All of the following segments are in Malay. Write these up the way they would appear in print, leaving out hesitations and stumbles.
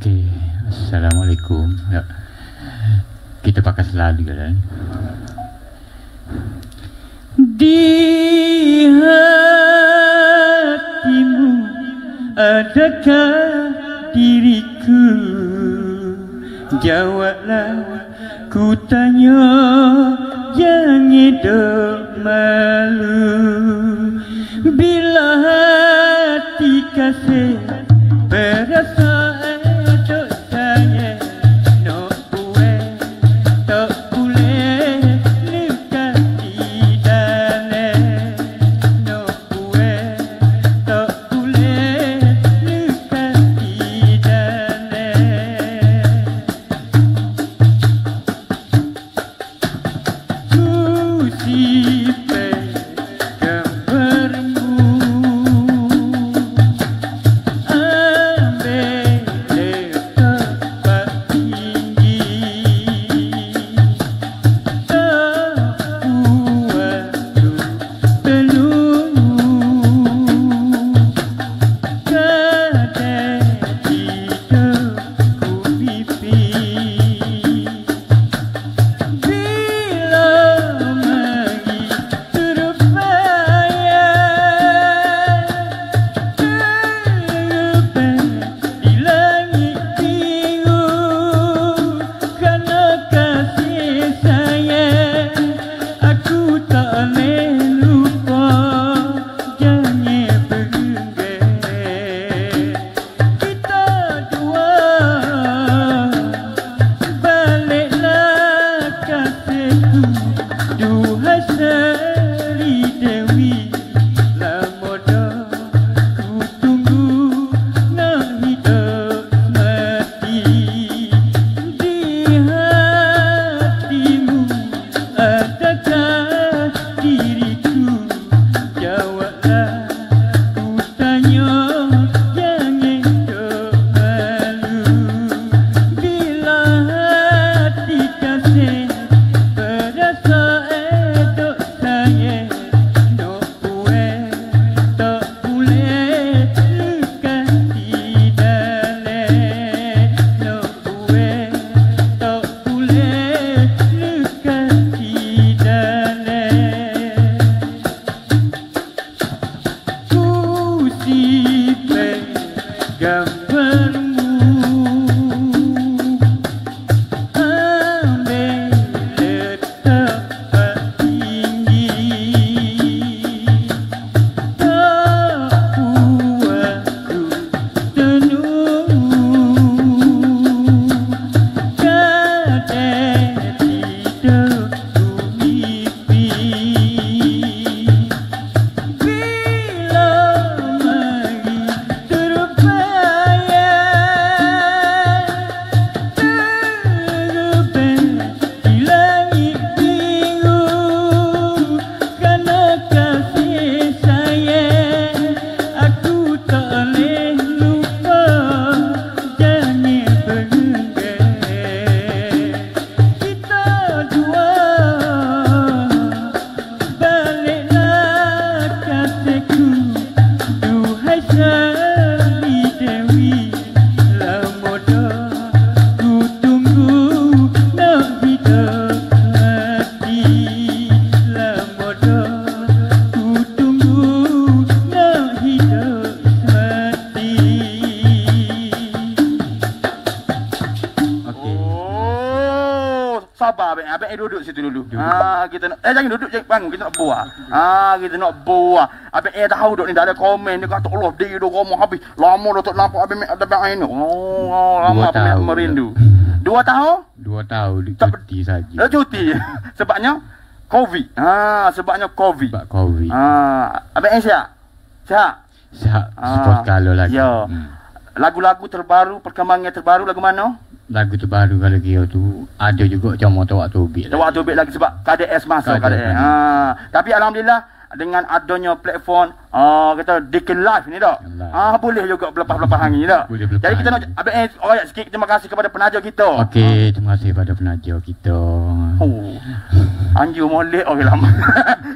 Okey, Assalamualaikum. Ya. Kita pakai selalu kan. Di hatimu adakah diriku? Jawablah, ku tanya, jangan hidup malu. Bila hati kasih berasa dok saya nak buat, tak boleh luka di dalam. Nak buat, tak boleh luka di dalam. Ku simpan gambarmu, duduk situ dulu. Kita nak jangan duduk, jangan bangun, kita nak buah. Kita nak buah. Abang tahu duk ni dah ada komen dia kata Allah dia duk ngomong habis. Lama dah tak nampak abang ada bang ini. Lama abang merindu. 2 tahun? 2 tahun cuti saja. Cuti. Sebabnya Covid. Sebabnya Covid. Sebab Covid. Abang sihat? Sihat. Sport kalau lagi. Ya. Lagu-lagu terbaru, perkembangan terbaru lagu mana? Lagu terbaru kalau kira tu ada juga macam Tawak Tobik. Tawak Tobik lagi sebab KDS masuk KDS. Tapi alhamdulillah dengan adanya platform kata Deacon Live ni tak. Boleh juga berlepas-lepas angin ni tak. Jadi kita nak abang orang sikit terima kasih kepada penaja kita. Okey, terima kasih kepada penaja kita. Anju molek orang lama.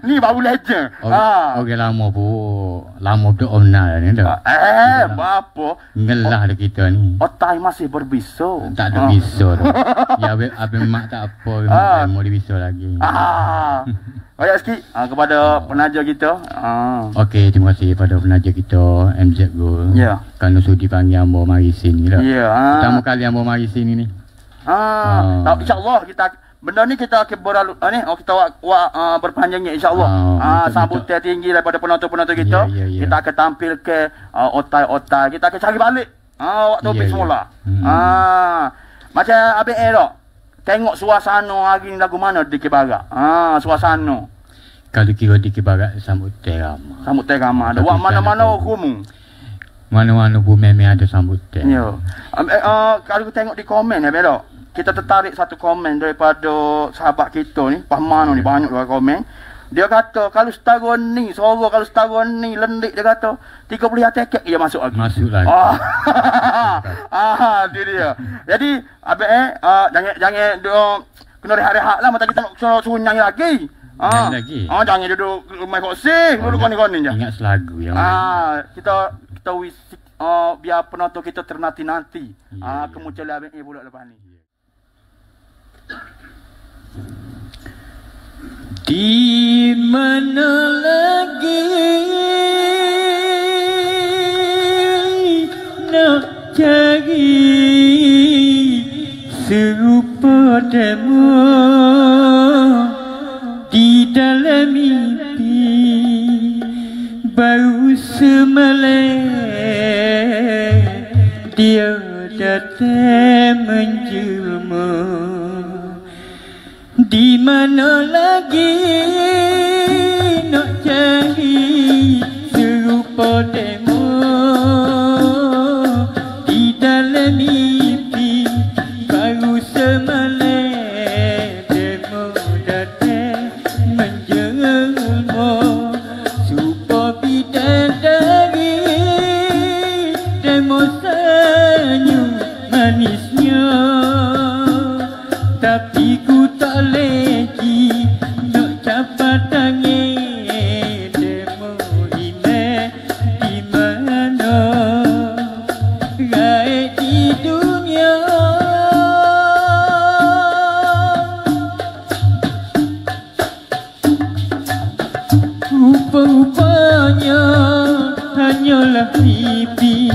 Ni baru legend. Orang lama pun lama tu owner ni dah. Apa? Ngelah dah kita ni. Otai masih berbisa. Tak ada bisa tu. Ya abang mak tak apa, mau dibisa lagi. Banyak sikit kepada penaja kita. Okey, terima kasih pada penaja kita MZ Go. Ya. Kerana sudi panggil ambo mari sini dah. Ya. Pertama kali ambo mari sini ni. InsyaAllah kita benda ni kita beralu ni kita berpanjangnya insyaAllah. Sambutan tinggi daripada penonton-penonton kita. Kita akan tampil ke otai-otai. Kita akan cari balik waktu topik semula. Macam Abang tak tengok suasana hari ni lagu mana di Kibarak. Suasana kalau kira di Kibarak sambutan ramai. Sambutan ramai. Ada wak mana-mana hukum. Mana-mana pun memang ada sambutan. Ya. Kalau kita tengok di komen ya Abang, kita tertarik satu komen daripada sahabat kita ni, Pahmano ni, banyak orang komen. Dia kata kalau setahun ni, suara kalau setahun ni lendik, dia kata 30 tiket dia masuk lagi. Masuk lagi. Itu dia. Jadi abang jangan kena rehat-rehat lah, mata kita nak suruh nyanyi lagi. Lagi. Jangan duduk main koksi, duduk koni-koni je. Ingat selagu yang kita biar penonton kita ternanti-nanti. Kemunculan abang bulan lepas ni. Di mana lagi nak cari serupa demo di dalam mimpi baru semalam dia datang menjelma. Di mana lagi nak cari serupa demo di dalam mimpi baru semalam demo datang menjelma serupa bidadari demo senyum manisnya. Tapi ku tak lagi nak capai tangan demo ini di mana raih di dunia. Rupa-rupanya hanyalah mimpi,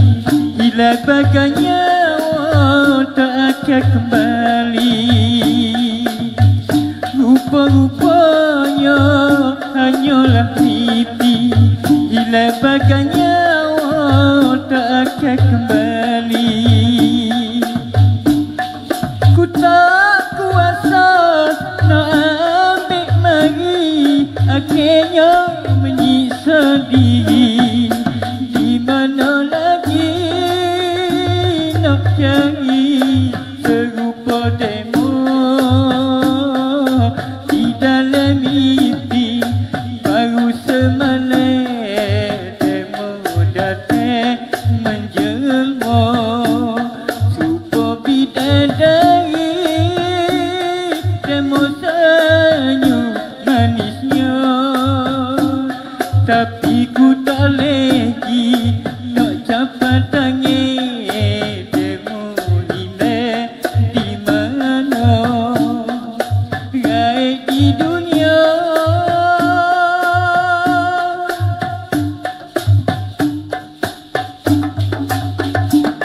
hilang bagai nyawa tak akan kembali. Rupa-rupanya hanyalah mimpi, hilang bagai nyawa tak akan kembali. Ku tak kuasa nak ambil mari, akhirnya menyiksa diri. Di mana lagi nak cari serupa demo di dalam mimpi baru semalam demo datang menjelma serupa bidadari demo senyum manisnya. Tapi ku tak lagi nak capai tangan demo ini di mana raih di dunia.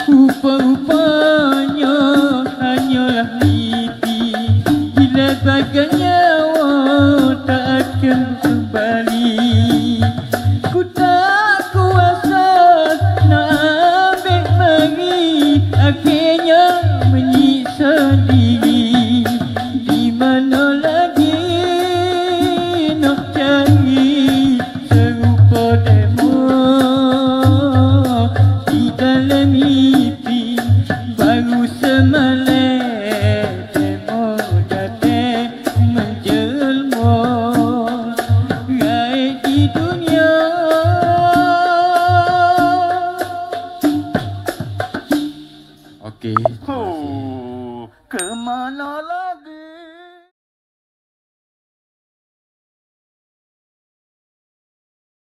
Rupa-rupanya hanyalah mimpi, bila bagai nyawa tak akan